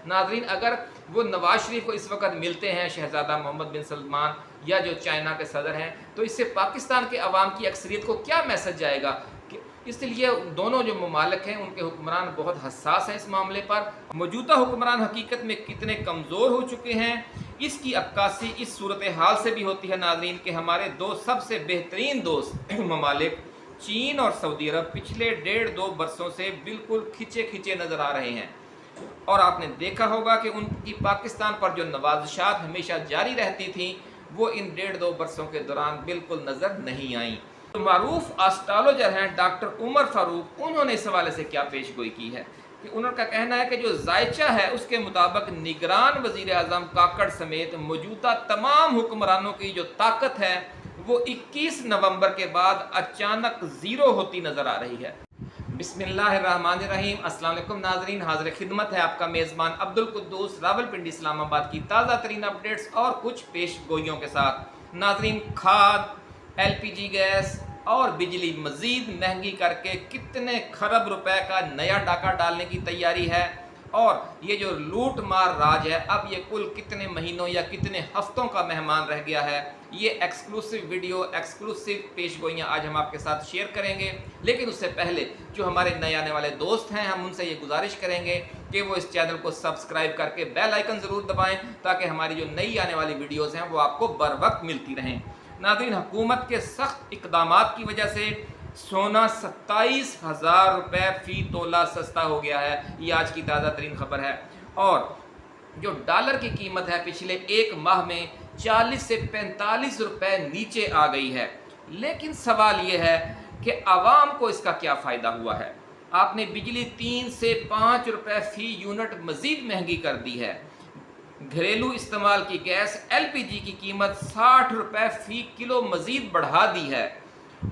नाज़रीन, अगर वो नवाज शरीफ को इस वक्त मिलते हैं, शहज़ादा मोहम्मद बिन सलमान या जो चाइना के सदर हैं, तो इससे पाकिस्तान के अवाम की अक्सरियत को क्या मैसेज जाएगा? कि इसलिए दोनों जो ममालिक हैं उनके हुक्मरान बहुत हसास हैं इस मामले पर। मौजूदा हुक्मरान हकीकत में कितने कमज़ोर हो चुके हैं, इसकी अक्कासी इस सूरत हाल से भी होती है नाज़रीन कि हमारे दो सबसे बेहतरीन दोस्त ममालिक चीन और सऊदी अरब पिछले 1.5-2 बरसों से बिल्कुल खिंचे खिंचे नज़र आ रहे हैं। और आपने देखा होगा कि उनकी पाकिस्तान पर जो नवाजिशात हमेशा जारी रहती थी वो इन 1.5-2 बरसों के दौरान बिल्कुल नज़र नहीं आई। तो मारूफ एस्ट्रोलॉजर हैं डॉक्टर उमर फारूक, उन्होंने इस हवाले से क्या पेशगोई की है कि उनका कहना है कि जो जायचा है उसके मुताबिक निगरान वज़ीर आज़म काकड़ समेत मौजूदा तमाम हुक्मरानों की जो ताकत है वो 21 नवंबर के बाद अचानक ज़ीरो होती नज़र आ रही है। बिस्मिल्लाहिर्रहमानिर्रहीम। अस्सलाम वालेकुम नाज़रीन, हाज़िर खिदमत है आपका मेज़बान अब्दुल कुद्दूस रावलपिंडी इस्लामाबाद की ताज़ा तरीन अपडेट्स और कुछ पेश गोइयों के साथ। नाज़रीन, खाद, LPG गैस और बिजली मज़ीद महंगी करके कितने खरब रुपए का नया डाका डालने की तैयारी है, और ये जो लूट मार राज है अब ये कुल कितने महीनों या कितने हफ्तों का मेहमान रह गया है, ये एक्सक्लूसिव वीडियो, एक्सक्लूसिव पेशगोइयाँ आज हम आपके साथ शेयर करेंगे। लेकिन उससे पहले जो हमारे नए आने वाले दोस्त हैं, हम उनसे ये गुजारिश करेंगे कि वो इस चैनल को सब्सक्राइब करके बेल आइकन ज़रूर दबाएँ ताकि हमारी जो नई आने वाली वीडियोज़ हैं वो आपको बर वक्त मिलती रहें। नाज़रीन, हुकूमत के सख्त इक़दामात की वजह से सोना 27,000 रुपये फ़ी तोला सस्ता हो गया है, ये आज की ताज़ा तरीन खबर है। और जो डॉलर की कीमत है पिछले एक माह में 40 से 45 रुपये नीचे आ गई है। लेकिन सवाल ये है कि आवाम को इसका क्या फ़ायदा हुआ है? आपने बिजली 3 से 5 रुपये फ़ी यूनिट मज़ीद महंगी कर दी है। घरेलू इस्तेमाल की गैस LPG की कीमत 60 रुपये फ़ी किलो मज़ीद बढ़ा दी है।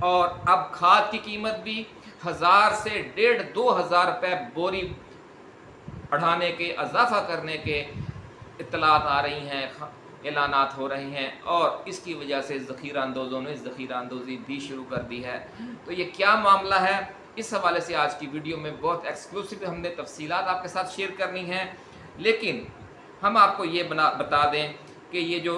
और अब खाद की कीमत भी 1000 से 1,500-2 हज़ार रुपये बोरी बढ़ाने के, इजाफा करने के इत्तलात आ रही हैं, ऐलानात हो रहे हैं, और इसकी वजह से ज़ख़ीरा अंदोज़ों ने ज़ख़ीरा अंदोज़ी भी शुरू कर दी है। तो ये क्या मामला है, इस हवाले से आज की वीडियो में बहुत एक्सक्लूसिव हमने तफसीलात आपके साथ शेयर करनी हैं। लेकिन हम आपको ये बता दें कि ये जो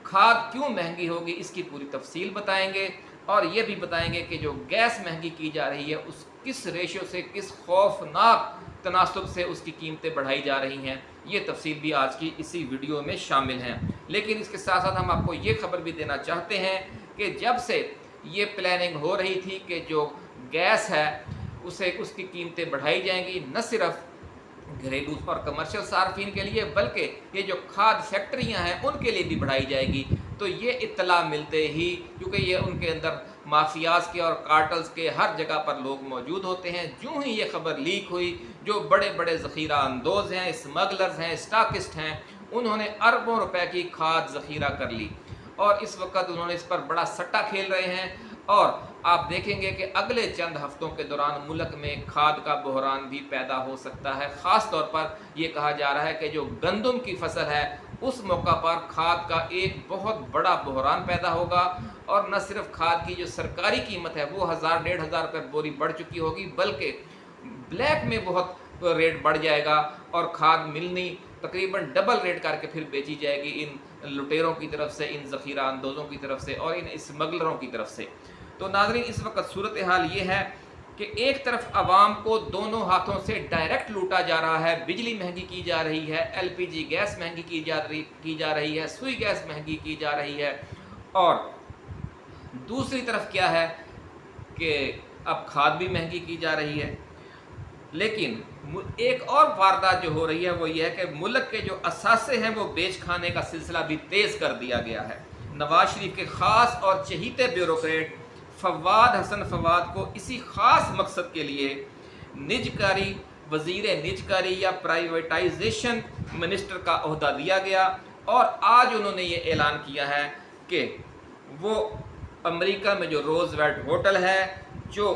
खाद क्यों महंगी होगी इसकी पूरी तफसील बताएंगे, और ये भी बताएंगे कि जो गैस महंगी की जा रही है उस किस रेशो से, किस खौफनाक तनासब से उसकी कीमतें बढ़ाई जा रही हैं। ये तफसील भी आज की इसी वीडियो में शामिल हैं। लेकिन इसके साथ साथ हम आपको ये खबर भी देना चाहते हैं कि जब से ये प्लानिंग हो रही थी कि जो गैस है उसकी कीमतें बढ़ाई जाएंगी, न सिर्फ घरेलू और कमर्शियल सार्फिन के लिए बल्कि ये जो खाद फैक्ट्रियां हैं उनके लिए भी बढ़ाई जाएगी। तो ये इत्तला मिलते ही, क्योंकि ये उनके अंदर माफियाज के और कार्टल्स के हर जगह पर लोग मौजूद होते हैं, जो ही ये खबर लीक हुई, जो बड़े बड़े ज़ख़ीरा अंदोज़ हैं, स्मगलर्स हैं, स्टॉकिस्ट हैं, उन्होंने अरबों रुपए की खाद ज़ख़ीरा कर ली और इस वक्त उन्होंने इस पर बड़ा सट्टा खेल रहे हैं। और आप देखेंगे कि अगले चंद हफ्तों के दौरान मुल्क में खाद का बहरान भी पैदा हो सकता है। ख़ास तौर पर यह कहा जा रहा है कि जो गंदम की फसल है उस मौका पर खाद का एक बहुत बड़ा बहरान पैदा होगा, और न सिर्फ खाद की जो सरकारी कीमत है वो 1000-1,500 रुपये बोरी बढ़ चुकी होगी, बल्कि ब्लैक में बहुत रेट बढ़ जाएगा और खाद मिलनी तकरीबन डबल रेट करके फिर बेची जाएगी इन लुटेरों की तरफ से, इन ज़ख़ीरा अंदोज़ों की तरफ से और इन स्मगलरों की तरफ से। तो नाज़रीन, इस वक्त सूरत हाल ये है कि एक तरफ आवाम को दोनों हाथों से डायरेक्ट लूटा जा रहा है, बिजली महंगी की जा रही है, LPG गैस महंगी की जा रही है, सुई गैस महंगी की जा रही है, और दूसरी तरफ क्या है कि अब खाद भी महंगी की जा रही है। लेकिन एक और वारदात जो हो रही है वो ये है कि मुल्क के जो असासे हैं वो बेच खाने का सिलसिला भी तेज़ कर दिया गया है। नवाज शरीफ के ख़ास और चहीते ब्यूरोक्रेट फवाद हसन फवाद को इसी ख़ास मकसद के लिए निजकारी, वज़ीर निजकारी या प्राइवेटाइजेशन मिनिस्टर का ओहदा दिया गया, और आज उन्होंने ये ऐलान किया है कि वो अमेरिका में जो रोज़वेल्ट होटल है, जो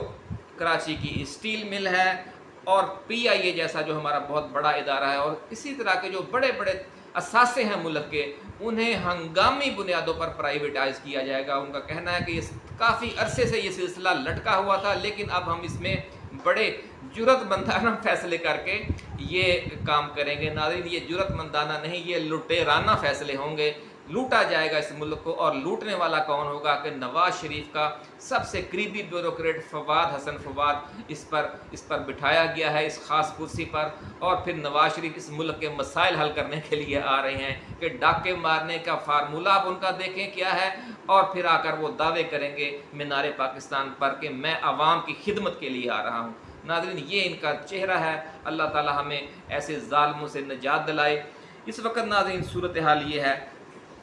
कराची की स्टील मिल है, और PIA जैसा जो हमारा बहुत बड़ा इदारा है, और इसी तरह के जो बड़े बड़े असासे हैं मुल्क के, उन्हें हंगामी बुनियादों पर प्राइवेटाइज किया जाएगा। उनका कहना है कि ये काफ़ी अरसे से ये सिलसिला लटका हुआ था, लेकिन अब हम इसमें बड़े जुर्रतमंदाना फैसले करके ये काम करेंगे। नाज़रीन, ये जुर्रतमंदाना नहीं, ये लुटेराना फैसले होंगे। लूटा जाएगा इस मुल्क को, और लूटने वाला कौन होगा कि नवाज शरीफ का सबसे करीबी ब्यूरोक्रेट फवाद हसन फवाद इस पर बिठाया गया है, इस ख़ास कुर्सी पर। और फिर नवाज शरीफ इस मुल्क के मसाइल हल करने के लिए आ रहे हैं कि डाके मारने का फार्मूला आप उनका देखें क्या है, और फिर आकर वो दावे करेंगे मीनार पाकिस्तान पर कि मैं आवाम की खिदमत के लिए आ रहा हूँ। नाज़रीन, ये इनका चेहरा है। अल्लाह ताला हमें ऐसे ज़ालिमों से निजात दिलाए। इस वक्त नाज़रीन सूरत हाल ये है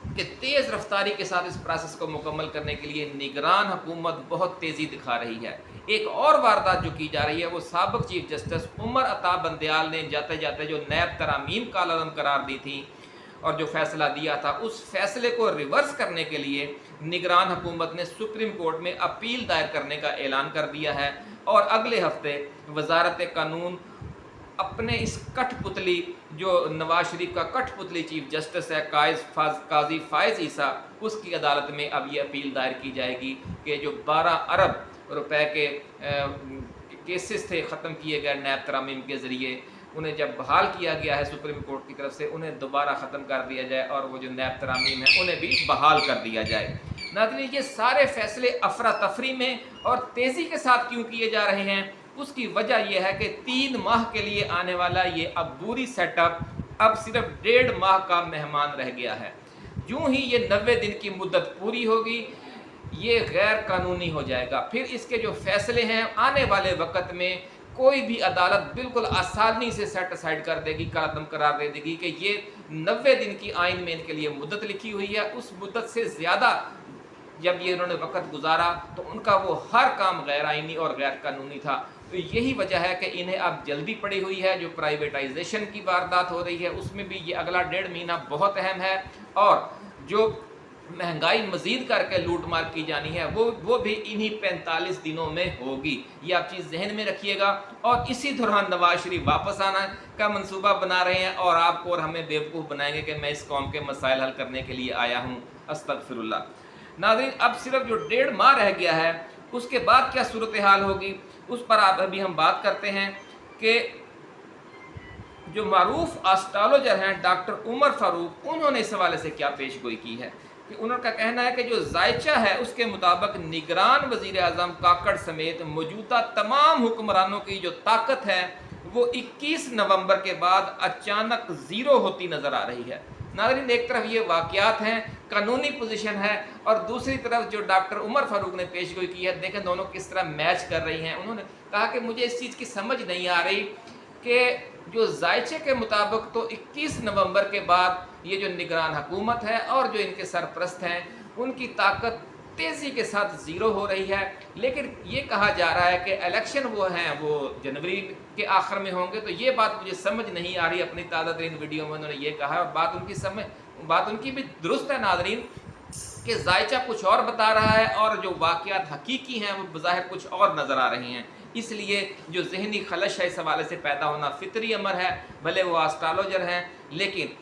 कि तेज़ रफ्तारी के साथ इस प्रोसेस को मुकम्मल करने के लिए निगरान हुकूमत बहुत तेज़ी दिखा रही है। एक और वारदात जो की जा रही है वो साबिक़ चीफ जस्टिस उमर अता बंदयाल ने जाते जाते जो नैब तरामीम का आलम करार दी थी और जो फ़ैसला दिया था, उस फैसले को रिवर्स करने के लिए निगरान हुकूमत ने सुप्रीम कोर्ट में अपील दायर करने का ऐलान कर दिया है। और अगले हफ्ते वजारत कानून अपने इस कठपुतली, जो नवाज शरीफ का कठपुतली चीफ जस्टिस है काजी फायज़ ईसा, उसकी अदालत में अब ये अपील दायर की जाएगी कि जो 12 अरब रुपए के केसेस थे ख़त्म किए गए नैब तरामीम के ज़रिए, उन्हें जब बहाल किया गया है सुप्रीम कोर्ट की तरफ से, उन्हें दोबारा ख़त्म कर दिया जाए और वो जो नैब तरामीम है उन्हें भी बहाल कर दिया जाए। नाज़रीन, ये सारे फैसले अफरा तफरी में और तेज़ी के साथ क्यों किए जा रहे हैं? उसकी वजह यह है कि 3 माह के लिए आने वाला ये अबूरी सेटअप अब सिर्फ 1.5 माह का मेहमान रह गया है। यूँ ही ये 90 दिन की मुद्दत पूरी होगी, ये गैर कानूनी हो जाएगा। फिर इसके जो फैसले हैं आने वाले वक्त में कोई भी अदालत बिल्कुल आसानी से सेट असाइड कर देगी, कदम करार दे देगी कि ये 90 दिन की आइन में इनके लिए मुद्दत लिखी हुई है, उस मुद्दत से ज़्यादा जब ये उन्होंने वक़्त गुजारा तो उनका वो हर काम गैर आइनी और गैर कानूनी था। तो यही वजह है कि इन्हें अब जल्दी पड़ी हुई है। जो प्राइवेटाइजेशन की वारदात हो रही है उसमें भी ये अगला 1.5 महीना बहुत अहम है, और जो महंगाई मज़ीद करके लूट मार की जानी है वो भी इन्हीं 45 दिनों में होगी। ये आप चीज़ जहन में रखिएगा। और इसी दौरान नवाज शरीफ वापस आना का मंसूबा बना रहे हैं और आपको और हमें बेवकूफ़ बनाएंगे कि मैं इस कौम के मसाइल हल करने के लिए आया हूँ। अस्तगफिरुल्लाह। नाज़रीन, अब सिर्फ जो 1.5 माह रह गया है उसके बाद क्या सूरत हाल होगी उस पर अभी हम बात करते हैं कि जो मारूफ एस्ट्रोलॉजर हैं डॉक्टर उमर फारूक, उन्होंने इस हवाले से क्या पेशगोई की है कि उनका कहना है कि जो जायचा है उसके मुताबिक निगरान वज़ीर आज़म काकड़ समेत मौजूदा तमाम हुक्मरानों की जो ताकत है वो 21 नवंबर के बाद अचानक ज़ीरो होती नज़र आ रही है। नाज़रीन, एक तरफ ये वाक़यात हैं, कानूनी पोजीशन है, और दूसरी तरफ जो डॉक्टर उमर फारूक ने पेशगोई की है, देखें दोनों किस तरह मैच कर रही हैं। उन्होंने कहा कि मुझे इस चीज़ की समझ नहीं आ रही कि जो जायचे के मुताबिक तो 21 नवंबर के बाद ये जो निगरान हुकूमत है और जो इनके सरपरस्त हैं उनकी ताकत तेज़ी के साथ ज़ीरो हो रही है, लेकिन ये कहा जा रहा है कि इलेक्शन वो हैं वो जनवरी के आखिर में होंगे। तो ये बात मुझे समझ नहीं आ रही। अपनी ताज़ा तरीन वीडियो में उन्होंने ये कहा, और बात उनकी भी दुरुस्त है नाज़रीन, कि जायचा कुछ और बता रहा है और जो वाक़यात हकीकी हैं वो बज़ाहिर कुछ और नज़र आ रही हैं। इसलिए जो ज़हनी खलश है इस हवाले से पैदा होना फितरी अमर है। भले वो एस्ट्रोलॉजर हैं, लेकिन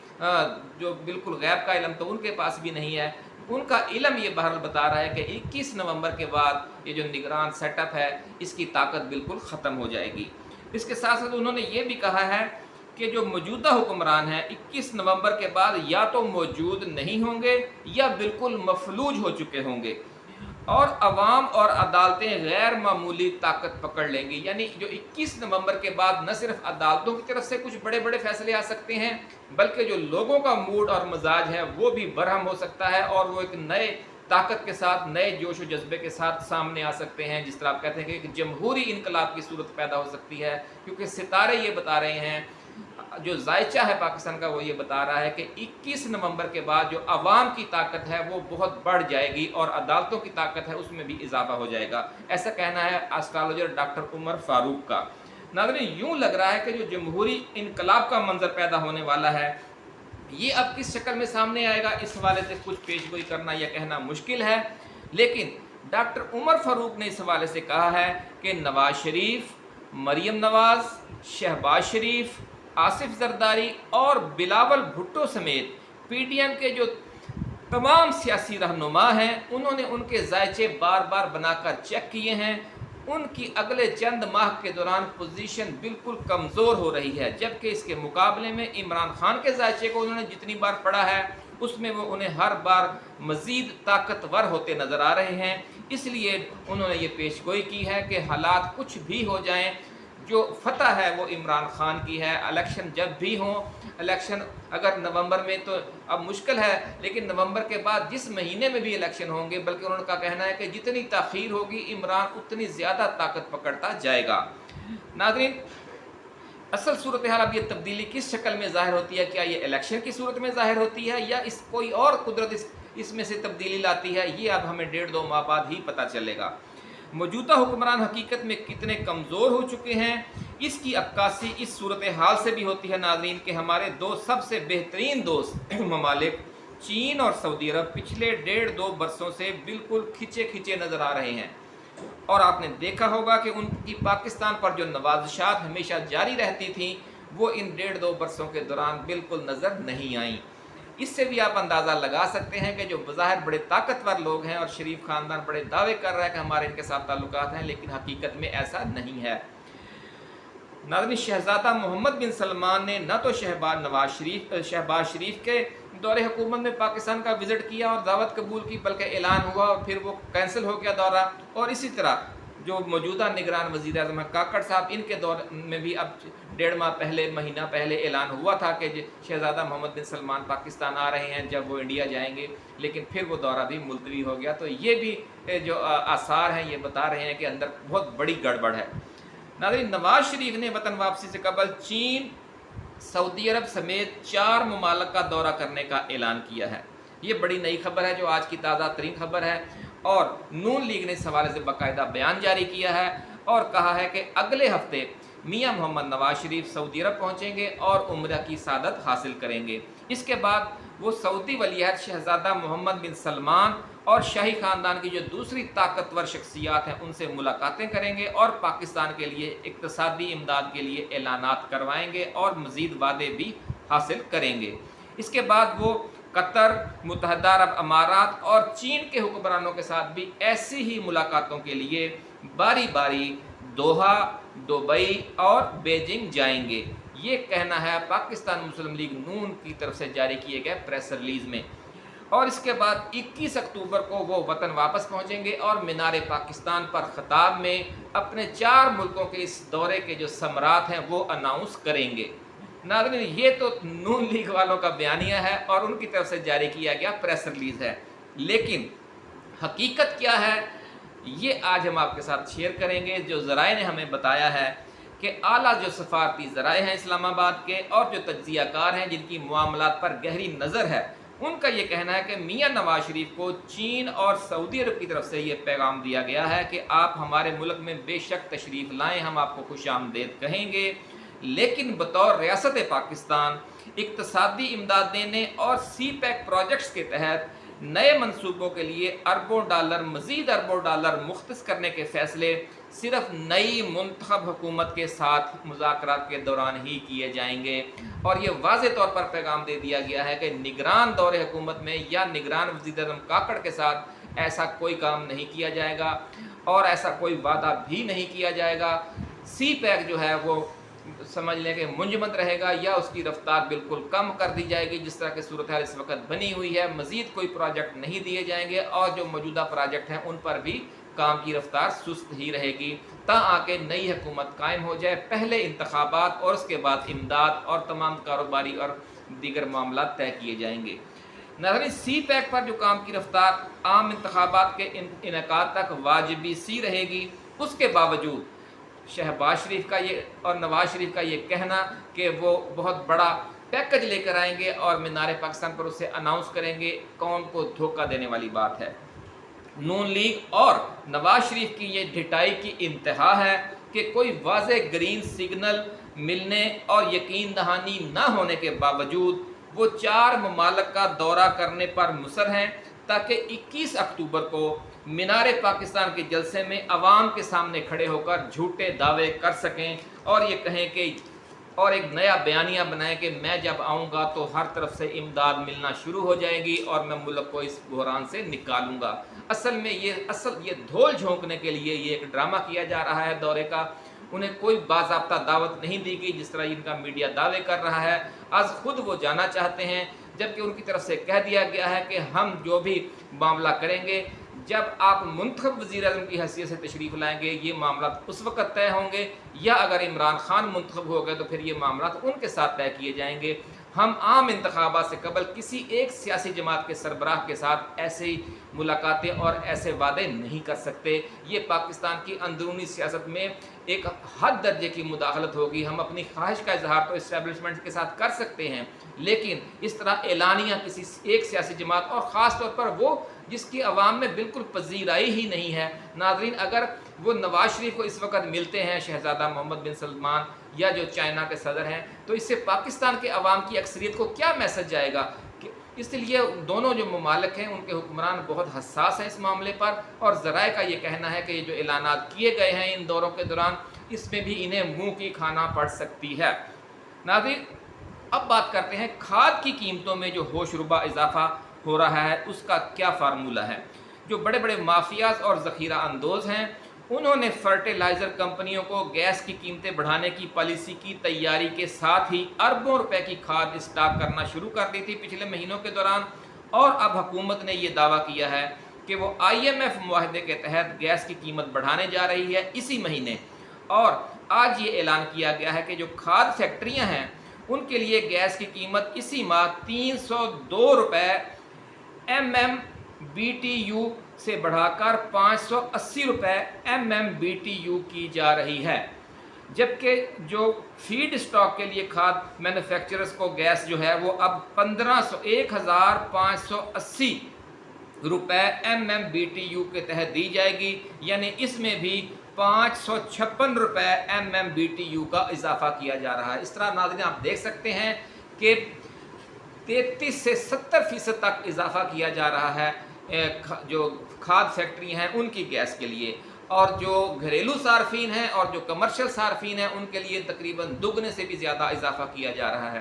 जो बिल्कुल गैब का इल्म तो उनके पास भी नहीं है। उनका इल्म ये बहरहाल बता रहा है कि 21 नवंबर के बाद ये जो निगरान सेटअप है इसकी ताकत बिल्कुल ख़त्म हो जाएगी। इसके साथ साथ उन्होंने ये भी कहा है कि जो मौजूदा हुक्मरान हैं 21 नवंबर के बाद या तो मौजूद नहीं होंगे या बिल्कुल मफलूज हो चुके होंगे, और अवाम और अदालतें गैर मामूली ताकत पकड़ लेंगी। यानी जो 21 नवंबर के बाद न सिर्फ अदालतों की तरफ से कुछ बड़े बड़े फैसले आ सकते हैं, बल्कि जो लोगों का मूड और मिजाज है वो भी बरहम हो सकता है, और वो एक नए ताकत के साथ, नए जोश व जज्बे के साथ सामने आ सकते हैं। जिस तरह आप कहते हैं कि एक जमहूरी इनकलाब की सूरत पैदा हो सकती है, क्योंकि सितारे ये बता रहे हैं, जो जायचा है पाकिस्तान का वो ये बता रहा है कि 21 नवंबर के बाद जो अवाम की ताकत है वो बहुत बढ़ जाएगी और अदालतों की ताकत है उसमें भी इजाफा हो जाएगा। ऐसा कहना है एस्ट्रोलॉजर डॉक्टर उमर फारूक का। नाज़रीन, यूँ लग रहा है कि जो जमहूरी इनकलाब का मंजर पैदा होने वाला है ये अब किस शक्ल में सामने आएगा, इस हवाले से कुछ पेशगोई करना या कहना मुश्किल है। लेकिन डॉक्टर उमर फारूक ने इस हवाले से कहा है कि नवाज शरीफ, मरीम नवाज, शहबाज शरीफ, आसिफ जरदारी और बिलावल भुट्टो समेत PDM के जो तमाम सियासी रहनुमा हैं उन्होंने उनके जायचे बार बार बनाकर चेक किए हैं उनकी अगले चंद माह के दौरान पोजीशन बिल्कुल कमज़ोर हो रही है, जबकि इसके मुकाबले में इमरान खान के ज़ायचे को उन्होंने जितनी बार पढ़ा है उसमें वो उन्हें हर बार मज़ीद ताकतवर होते नज़र आ रहे हैं। इसलिए उन्होंने ये पेशगोई की है कि हालात कुछ भी हो जाएं, जो फतह है वो इमरान खान की है। इलेक्शन जब भी हों, इलेक्शन अगर नवंबर में तो अब मुश्किल है, लेकिन नवंबर के बाद जिस महीने में भी इलेक्शन होंगे, बल्कि उन्होंने का कहना है कि जितनी ताख़ीर होगी इमरान उतनी ज़्यादा ताकत पकड़ता जाएगा। नाज़रीन, असल सूरत हाल अब ये तब्दीली किस शक्ल में ज़ाहिर होती है, क्या ये इलेक्शन की सूरत में ज़ाहिर होती है या इस कोई और कुदरत इसमें से तब्दीली लाती है, ये अब हमें 1.5-2 माह बाद ही पता चलेगा। मौजूदा हुक्मरान हकीकत में कितने कमज़ोर हो चुके हैं, इसकी अक्कासी इस सूरत हाल से भी होती है नाज़रीन कि हमारे दो सबसे बेहतरीन दोस्त ममालिक चीन और सऊदी अरब पिछले 1.5-2 बरसों से बिल्कुल खिंचे खिंचे नज़र आ रहे हैं। और आपने देखा होगा कि उनकी पाकिस्तान पर जो नवाजिशात हमेशा जारी रहती थी वो इन 1.5-2 बरसों के दौरान बिल्कुल नज़र नहीं आई। इससे भी आप अंदाज़ा लगा सकते हैं कि जो बज़ाहिर बड़े ताकतवर लोग हैं और शरीफ ख़ानदान बड़े दावे कर रहा है कि हमारे इनके साथ ताल्लुकात हैं, लेकिन हकीकत में ऐसा नहीं है। नाज़रीन, शहज़ादा मोहम्मद बिन सलमान ने न तो शहबाज शरीफ के दौरे हुकूमत में पाकिस्तान का विज़िट किया और दावत कबूल की, बल्कि ऐलान हुआ और फिर वो कैंसिल हो गया दौरा। और इसी तरह जो मौजूदा निगरान वज़ीर आज़म हैं काकड़ साहब, इनके दौर में भी अब 1.5 माह पहले, महीना पहले ऐलान हुआ था कि शहज़ादा मोहम्मद बिन सलमान पाकिस्तान आ रहे हैं जब वो इंडिया जाएंगे, लेकिन फिर वो दौरा भी मुलतवी हो गया। तो ये भी जो आसार हैं ये बता रहे हैं कि अंदर बहुत बड़ी गड़बड़ है। नाज़रीन, नवाज शरीफ ने वतन वापसी से कबल चीन, सऊदी अरब समेत 4 ममालिक का दौरा करने का ऐलान किया है। ये बड़ी नई खबर है जो आज की ताज़ा तरीन खबर है। और नून लीग ने इस हवाले से बाकायदा बयान जारी किया है और कहा है कि अगले हफ्ते मियां मोहम्मद नवाज शरीफ सऊदी अरब पहुंचेंगे और उम्रा की सादत हासिल करेंगे। इसके बाद वो सऊदी वलीअहद शहज़ादा मोहम्मद बिन सलमान और शाही ख़ानदान की जो दूसरी ताकतवर शख्सियात हैं उनसे मुलाकातें करेंगे और पाकिस्तान के लिए इक़्तिसादी इमदाद के लिए ऐलानात करवाएंगे और मज़ीद वादे भी हासिल करेंगे। इसके बाद वो कतर, मुत्तहदा अरब अमारात और चीन के हुक्मरानों के साथ भी ऐसी ही मुलाकातों के लिए बारी बारी दोहा, दुबई और बीजिंग जाएंगे। ये कहना है पाकिस्तान मुस्लिम लीग नून की तरफ से जारी किए गए प्रेस रिलीज़ में। और इसके बाद 21 अक्टूबर को वो वतन वापस पहुंचेंगे और मीनार पाकिस्तान पर ख़िताब में अपने 4 मुल्कों के इस दौरे के जो समरात हैं वो अनाउंस करेंगे। नाज़रीन, ये तो नून लीग वालों का बयानिया है और उनकी तरफ से जारी किया गया प्रेस रिलीज़ है, लेकिन हकीकत क्या है ये आज हम आपके साथ शेयर करेंगे। जो ज़राए ने हमें बताया है कि आला जो सफारती ज़राए हैं इस्लामाबाद के और जो तज्ज़ियाकार हैं जिनकी मामलात पर गहरी नज़र है, उनका ये कहना है कि मियां नवाज शरीफ को चीन और सऊदी अरब की तरफ से ये पैगाम दिया गया है कि आप हमारे मुल्क में बेशक तशरीफ़ लाएँ, हम आपको खुशामदीद कहेंगे, लेकिन बतौर रियासत पाकिस्तान इक़्तिसादी इमदाद देने और CPEC प्रोजेक्ट्स के तहत नए मंसूबों के लिए अरबों डॉलर, मज़ीद अरबों डॉलर मुख्तस करने के फ़ैसले सिर्फ नई मुंतखब हुकूमत के साथ मुज़ाकरात के दौरान ही किए जाएंगे। और ये वाज़ेह तौर पर पैगाम दे दिया गया है कि निगरान दौरे हुकूमत में या निगरान वज़ीर आज़म काकड़ के साथ ऐसा कोई काम नहीं किया जाएगा और ऐसा कोई वादा भी नहीं किया जाएगा। CPEC जो है वो समझ लें कि मुंजमद रहेगा या उसकी रफ्तार बिल्कुल कम कर दी जाएगी जिस तरह की सूरत हाल इस वक्त बनी हुई है। मज़ीद कोई प्रोजेक्ट नहीं दिए जाएंगे और जो मौजूदा प्रोजेक्ट हैं उन पर भी काम की रफ्तार सुस्त ही रहेगी ता आके नई हुकूमत कायम हो जाए। पहले इंतखाबात और उसके बाद इमदाद और तमाम कारोबारी और दीगर मामला तय किए जाएंगे। नाज़रीन, CPEC पर जो काम की रफ्तार आम इंतखाबात के इनेकाद तक वाजिबी सी रहेगी, उसके बावजूद शहबाज शरीफ का ये और नवाज शरीफ का ये कहना कि वो बहुत बड़ा पैकेज लेकर आएंगे और मीनार पाकिस्तान पर उसे अनाउंस करेंगे, कौन को धोखा देने वाली बात है। नून लीग और नवाज शरीफ की ये ढिठाई की इंतहा है कि कोई वाज़ेह ग्रीन सिग्नल मिलने और यकीन दहानी न होने के बावजूद वो 4 ममालिक का दौरा करने पर मुसर हैं ताकि 21 अक्टूबर को मीनार पाकिस्तान के जलसे में अवाम के सामने खड़े होकर झूठे दावे कर सकें और ये कहें कि और एक नया बयानिया बनाएं कि मैं जब आऊँगा तो हर तरफ से इमदाद मिलना शुरू हो जाएगी और मैं मुल्क को इस बहरान से निकालूंगा। اصل میں یہ دھول جھونکنے کے لیے یہ ایک ڈرامہ کیا جا رہا ہے دورے کا. انہیں کوئی باضابطہ دعوت نہیں دی گئی جس طرح ان کا میڈیا دعوے کر رہا ہے. آج خود وہ جانا چاہتے ہیں جبکہ ان کی طرف سے کہہ دیا گیا ہے کہ ہم جو بھی معاملہ کریں گے جب آپ منتخب وزیر اعظم کی حیثیت سے تشریف لائیں گے یہ معاملات اس وقت طے ہوں گے، یا اگر عمران خان منتخب ہو گئے تو پھر یہ معاملات ان کے ساتھ طے کیے جائیں گے. ہم عام انتخابات سے قبل کسی ایک سیاسی جماعت کے سربراہ کے ساتھ ایسی ملاقاتیں اور ایسے وعدے نہیں کر سکتے. یہ پاکستان کی اندرونی سیاست میں ایک حد درجے کی مداخلت ہوگی. ہم اپنی خواہش کا اظہار تو اسٹیبلشمنٹ کے ساتھ کر سکتے ہیں، لیکن اس طرح اعلانیہ کسی ایک سیاسی جماعت اور خاص طور پر وہ جس کی عوام میں بالکل پذیرائی ہی نہیں ہے. ناظرین، اگر وہ نواز شریف کو اس وقت ملتے ہیں، شہزادہ محمد بن سلمان یا جو چائنا کے صدر ہیں، تو اس سے پاکستان کے عوام کی اکثریت کو کیا میسج جائے گا؟ اس لیے دونوں جو ممالک ہیں ان کے حکمران بہت حساس ہیں اس معاملے پر، اور ذرائع کا یہ کہنا ہے کہ یہ جو اعلانات کیے گئے ہیں ان دوروں کے دوران اس میں بھی انہیں منہ کی کھانا پڑ سکتی ہے. ناظرین، اب بات کرتے ہیں کھاد کی قیمتوں میں جو ہوش ربا اضافہ ہو رہا ہے اس کا کیا فارمولہ ہے. جو بڑے بڑے مافیاز اور ذخیرہ اندوز ہیں انہوں نے فرٹیلائزر کمپنیوں کو گیس کی قیمتیں بڑھانے کی پالیسی کی تیاری کے ساتھ ہی اربوں روپے کی کھاد اسٹاک کرنا شروع کر دی تھی پچھلے مہینوں کے دوران، اور اب حکومت نے یہ دعویٰ کیا ہے کہ وہ IMF معاہدے کے تحت گیس کی قیمت بڑھانے جا رہی ہے اسی مہینے. اور آج یہ اعلان کیا گیا ہے کہ جو کھاد فیکٹریاں ہیں ان کے لیے گیس کی قیمت اسی ماہ 302 روپے MMBTU سے بڑھا کر 580 روپے MMBTU کی جا رہی ہے. جبکہ جو فیڈ سٹاک کے لیے کھاد مینوفیکچررز کو گیس جو ہے وہ اب 1580 روپے MMBTU کے تحت دی جائے گی، یعنی اس میں بھی 556 روپے MMBTU کا اضافہ کیا جا رہا ہے. اس طرح ناظرین آپ دیکھ سکتے ہیں کہ 33 سے 70% تک اضافہ کیا جا رہا ہے جو کھاد فیکٹری ہیں ان کی گیس کے لیے، اور جو گھریلو صارفین ہیں اور جو کمرشل صارفین ہیں ان کے لیے تقریباً دگنے سے بھی زیادہ اضافہ کیا جا رہا ہے.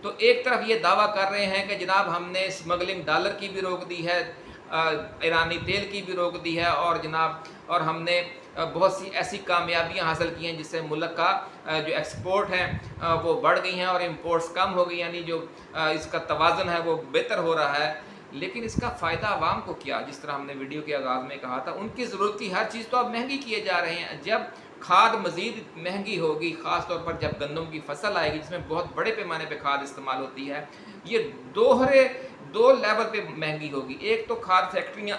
تو ایک طرف یہ دعویٰ کر رہے ہیں کہ جناب ہم نے اسمگلنگ ڈالر کی بھی روک دی ہے، ایرانی تیل کی بھی روک دی ہے، اور ہم نے بہت سی ایسی کامیابیاں حاصل کی ہیں جس سے ملک کا جو ایکسپورٹ ہیں وہ بڑھ گئی ہیں اور امپورٹس کم ہو گئی، یعنی جو اس کا توازن ہے وہ بہتر ہو رہا ہے. لیکن اس کا فائدہ عوام کو کیا؟ جس طرح ہم نے ویڈیو کے آغاز میں کہا تھا ان کی ضرورت کی ہر چیز تو اب مہنگی کیے جا رہے ہیں. جب کھاد مزید مہنگی ہوگی، خاص طور پر جب گندم کی فصل آئے گی جس میں بہت بڑے پیمانے پہ کھاد استعمال ہوتی ہے، یہ دو لیول پہ مہنگی ہوگی. ایک تو کھاد فیکٹریاں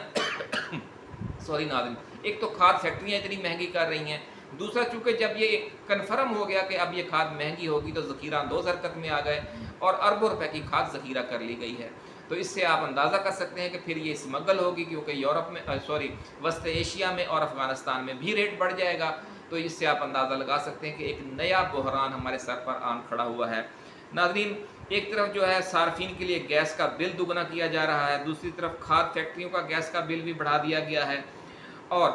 ایک تو کھاد فیکٹریاں اتنی مہنگی کر رہی ہیں، دوسرا چونکہ جب یہ کنفرم ہو گیا کہ اب یہ کھاد مہنگی ہوگی تو ذخیرہ اندوز حرکت میں آ گئے اور اربوں روپے کی کھاد ذخیرہ کر لی گئی ہے. تو اس سے آپ اندازہ کر سکتے ہیں کہ پھر یہ اسمگل ہوگی، کیونکہ وسط ایشیا میں اور افغانستان میں بھی ریٹ بڑھ جائے گا. تو اس سے آپ اندازہ لگا سکتے ہیں کہ ایک نیا بحران ہمارے سر پر آن کھڑا ہوا ہے. ناظرین، ایک طرف جو ہے صارفین کے لیے گیس کا بل دگنا کیا جا رہا ہے، دوسری طرف کھاد فیکٹریوں کا گیس کا بل بھی بڑھا دیا گیا ہے، اور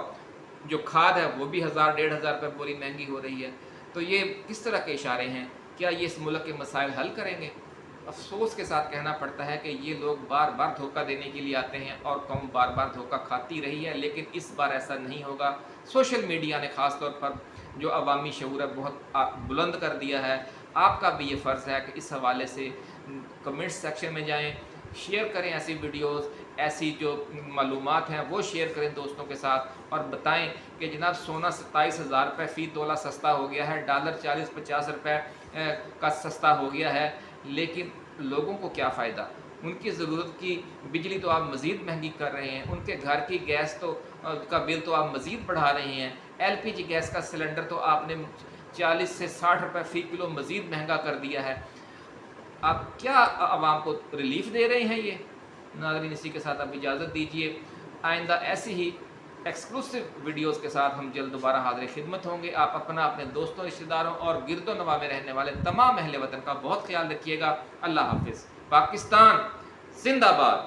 جو کھاد ہے وہ بھی 1000-1500 روپے پوری مہنگی ہو رہی ہے. تو یہ کس طرح کے اشارے ہیں؟ کیا یہ اس ملک کے مسائل حل کریں گے؟ افسوس کے ساتھ کہنا پڑتا ہے کہ یہ لوگ بار بار دھوکہ دینے کے لیے آتے ہیں اور قوم بار بار دھوکہ کھاتی رہی ہے، لیکن اس بار ایسا نہیں ہوگا. سوشل میڈیا نے خاص طور پر جو عوامی شعور ہے بہت بلند کر دیا ہے. آپ کا بھی یہ فرض ہے کہ اس حوالے سے کمنٹ سیکشن میں جائیں، شیئر کریں ایسی ویڈیوز، ایسی جو معلومات ہیں وہ شیئر کریں دوستوں کے ساتھ، اور بتائیں کہ جناب سونا 27,000 روپے فی تولہ سستا ہو گیا ہے، ڈالر 40-50 روپے کا سستا ہو گیا ہے، لیکن لوگوں کو کیا فائدہ؟ ان کی ضرورت کی بجلی تو آپ مزید مہنگی کر رہے ہیں، ان کے گھر کی گیس کا بل تو آپ مزید بڑھا رہے ہیں، LPG گیس کا سلنڈر تو آپ نے 40 سے 60 روپے فی کلو مزید مہنگا کر دیا ہے. آپ کیا عوام کو ریلیف دے رہے ہیں یہ؟ ناظرین، اسی کے ساتھ اب اجازت دیجیے. آئندہ ایسی ہی ایکسکلوسیو ویڈیوز کے ساتھ ہم جلد دوبارہ حاضر خدمت ہوں گے. آپ اپنا، اپنے دوستوں، رشتہ داروں اور گرد و نواح میں رہنے والے تمام اہل وطن کا بہت خیال رکھیے گا. اللہ حافظ. پاکستان زندہ باد.